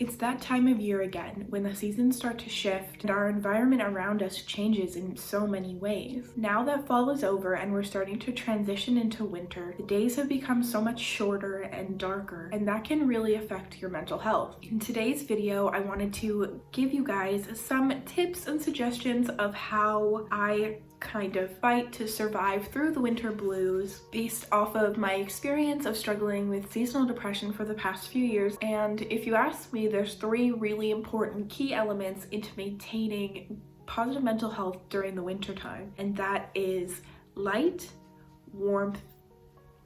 It's that time of year again when the seasons start to shift and our environment around us changes in so many ways. Now that fall is over and we're starting to transition into winter, the days have become so much shorter and darker, and that can really affect your mental health. In today's video, I wanted to give you guys some tips and suggestions of how I kind of fight to survive through the winter blues based off of my experience of struggling with seasonal depression for the past few years. And if you ask me, there's 3 really important key elements into maintaining positive mental health during the winter time, and that is light, warmth,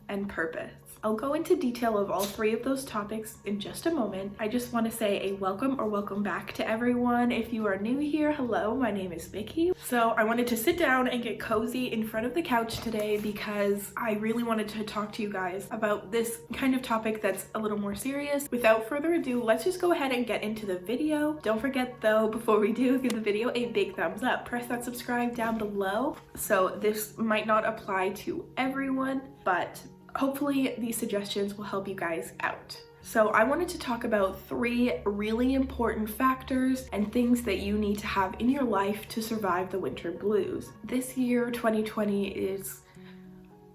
and purpose. I'll go into detail of all 3 of those topics in just a moment. I just want to say a welcome or welcome back to everyone. If you are new here, hello, my name is Vicky. So I wanted to sit down and get cozy in front of the couch today because I really wanted to talk to you guys about this kind of topic that's a little more serious. Without further ado, let's just go ahead and get into the video. Don't forget though, before we do, give the video a big thumbs up. Press that subscribe down below. So this might not apply to everyone, but hopefully these suggestions will help you guys out. So I wanted to talk about 3 really important factors and things that you need to have in your life to survive the winter blues. This year, 2020, is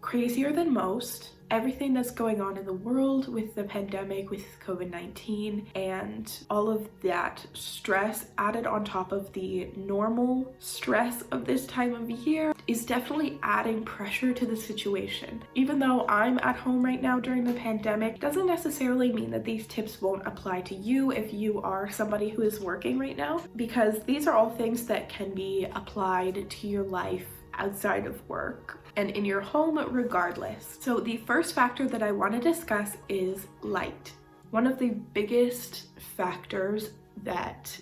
crazier than most. Everything that's going on in the world with the pandemic, with COVID-19, and all of that stress added on top of the normal stress of this time of year is definitely adding pressure to the situation. Even though I'm at home right now during the pandemic, doesn't necessarily mean that these tips won't apply to you if you are somebody who is working right now, because these are all things that can be applied to your life outside of work and in your home regardless. So the first factor that I want to discuss is light. One of the biggest factors that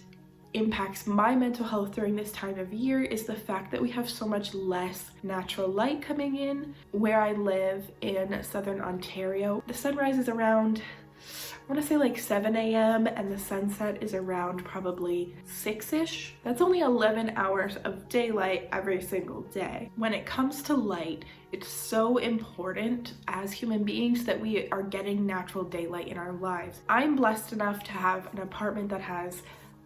impacts my mental health during this time of year is the fact that we have so much less natural light coming in. Where I live in southern Ontario, the sunrise is around, I want to say like 7 a.m. and the sunset is around probably 6-ish. That's only 11 hours of daylight every single day. When it comes to light, it's so important as human beings that we are getting natural daylight in our lives. I'm blessed enough to have an apartment that has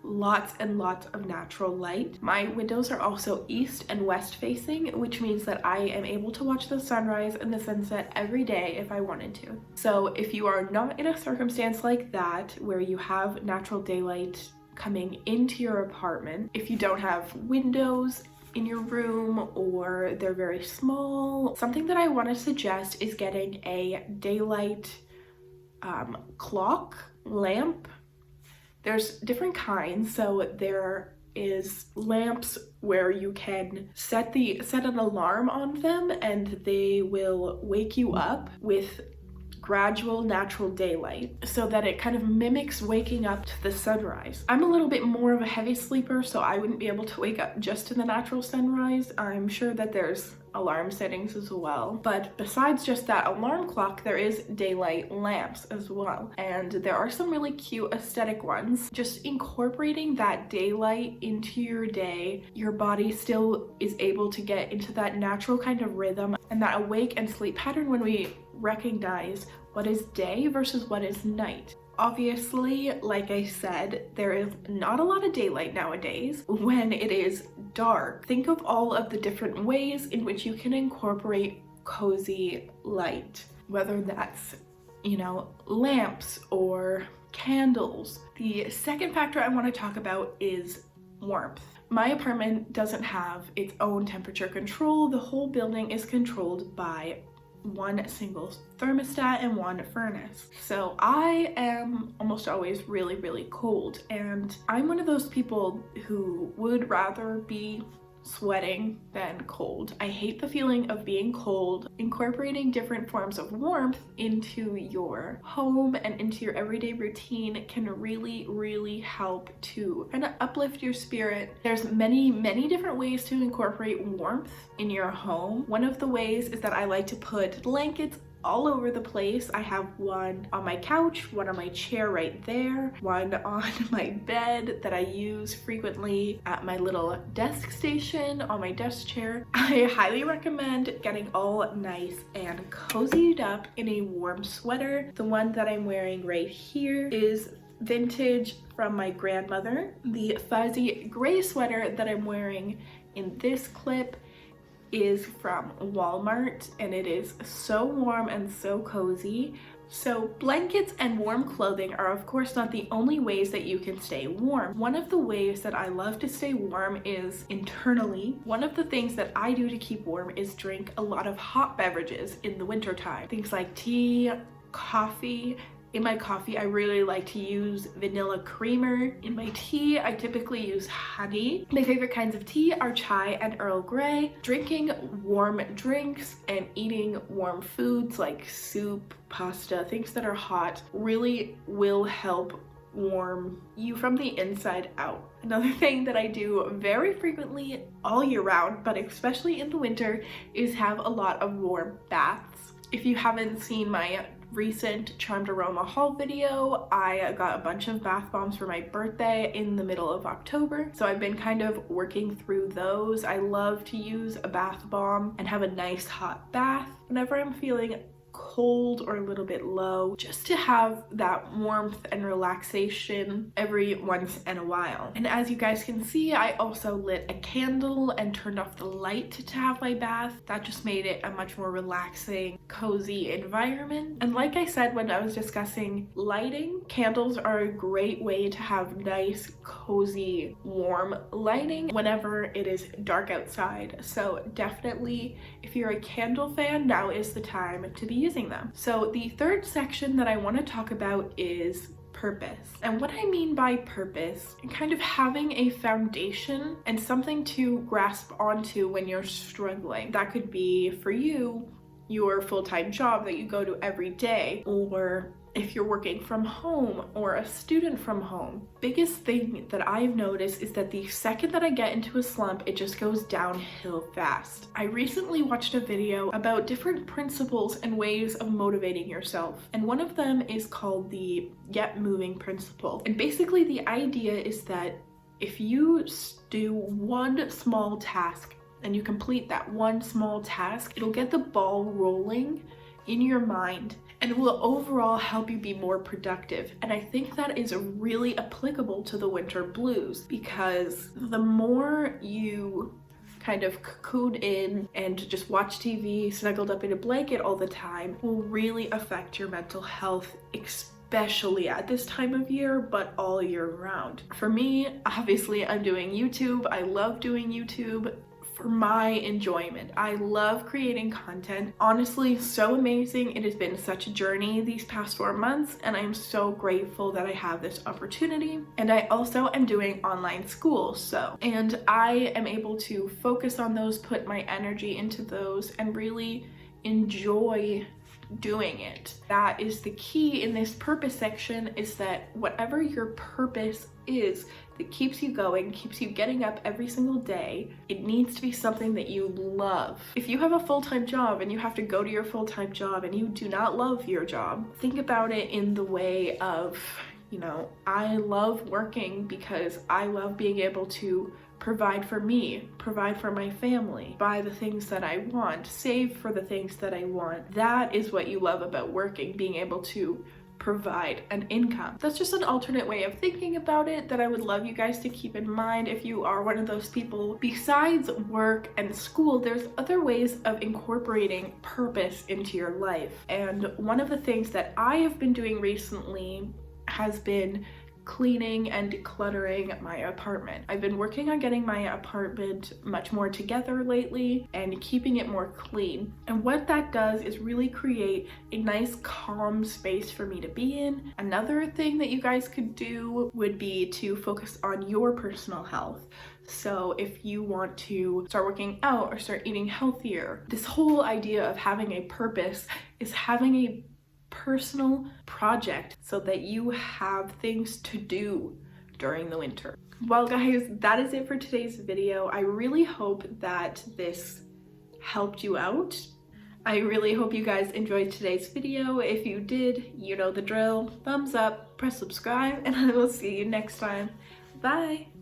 lots and lots of natural light. My windows are also east and west facing, which means that I am able to watch the sunrise and the sunset every day if I wanted to. So if you are not in a circumstance like that where you have natural daylight coming into your apartment, if you don't have windows in your room or they're very small, something that I want to suggest is getting a daylight clock lamp. There's different kinds, so there is lamps where you can set an alarm on them and they will wake you up with gradual natural daylight so that it kind of mimics waking up to the sunrise. I'm a little bit more of a heavy sleeper, so I wouldn't be able to wake up just to the natural sunrise. I'm sure that there's alarm settings as well, but besides just that alarm clock, there is daylight lamps as well, and there are some really cute aesthetic ones. Just incorporating that daylight into your day, your body still is able to get into that natural kind of rhythm and that awake and sleep pattern when we recognize what is day versus what is night. Obviously, like I said, there is not a lot of daylight nowadays. When it is dark, think of all of the different ways in which you can incorporate cozy light, whether that's, lamps or candles. The second factor I want to talk about is warmth. My apartment doesn't have its own temperature control. The whole building is controlled by one single thermostat and one furnace. So I am almost always really, really cold, and I'm one of those people who would rather be sweating than cold. I hate the feeling of being cold. Incorporating different forms of warmth into your home and into your everyday routine can really, really help to kind of uplift your spirit. There's many different ways to incorporate warmth in your home. One of the ways is that I like to put blankets all over the place. I have one on my couch, one on my chair right there, one on my bed that I use frequently at my little desk station on my desk chair. I highly recommend getting all nice and cozied up in a warm sweater. The one that I'm wearing right here is vintage from my grandmother. The fuzzy gray sweater that I'm wearing in this clip is from Walmart, and it is so warm and so cozy. So blankets and warm clothing are of course not the only ways that you can stay warm. One of the ways that I love to stay warm is internally. One of the things that I do to keep warm is drink a lot of hot beverages in the winter time. Things like tea, coffee. In my coffee, I really like to use vanilla creamer. In my tea, I typically use honey. My favorite kinds of tea are chai and Earl Grey. Drinking warm drinks and eating warm foods like soup, pasta, things that are hot really will help warm you from the inside out. Another thing that I do very frequently all year round, but especially in the winter, is have a lot of warm baths. If you haven't seen my recent Charmed Aroma haul video, I got a bunch of bath bombs for my birthday in the middle of October, so I've been kind of working through those. I love to use a bath bomb and have a nice hot bath whenever I'm feeling cold or a little bit low, just to have that warmth and relaxation every once in a while. And as you guys can see, I also lit a candle and turned off the light to have my bath. That just made it a much more relaxing, cozy environment. And like I said when I was discussing lighting, candles are a great way to have nice, cozy, warm lighting whenever it is dark outside. So definitely, if you're a candle fan, now is the time to be using them. So the third section that I want to talk about is purpose. And what I mean by purpose, kind of having a foundation and something to grasp onto when you're struggling. That could be for you, your full-time job that you go to every day, or if you're working from home or a student from home. Biggest thing that I've noticed is that the second that I get into a slump, it just goes downhill fast. I recently watched a video about different principles and ways of motivating yourself, and one of them is called the Get Moving principle. And basically the idea is that if you do one small task and you complete that one small task, it'll get the ball rolling in your mind, and it will overall help you be more productive. And I think that is really applicable to the winter blues, because the more you kind of cocoon in and just watch TV snuggled up in a blanket all the time will really affect your mental health, especially at this time of year, but all year round. For me, obviously I'm doing YouTube. I love doing YouTube for my enjoyment. I love creating content. Honestly, so amazing. It has been such a journey these past 4 months, and I'm so grateful that I have this opportunity. And I also am doing online school, and I am able to focus on those, put my energy into those, and really enjoy doing it. That is the key in this purpose section, is that whatever your purpose is that keeps you going, keeps you getting up every single day, it needs to be something that you love. If you have a full-time job and you have to go to your full-time job and you do not love your job, think about it in the way of, you know, I love working because I love being able to provide for me, provide for my family, buy the things that I want, save for the things that I want. That is what you love about working, being able to provide an income. That's just an alternate way of thinking about it that I would love you guys to keep in mind if you are one of those people. Besides work and school, there's other ways of incorporating purpose into your life. And one of the things that I have been doing recently has been cleaning and decluttering my apartment. I've been working on getting my apartment much more together lately and keeping it more clean. And what that does is really create a nice calm space for me to be in. Another thing that you guys could do would be to focus on your personal health. So if you want to start working out or start eating healthier, this whole idea of having a purpose is having a personal project so that you have things to do during the winter. Well guys, that is it for today's video. I really hope that this helped you out. I really hope you guys enjoyed today's video. If you did, you know the drill. Thumbs up, press subscribe, and I will see you next time. Bye!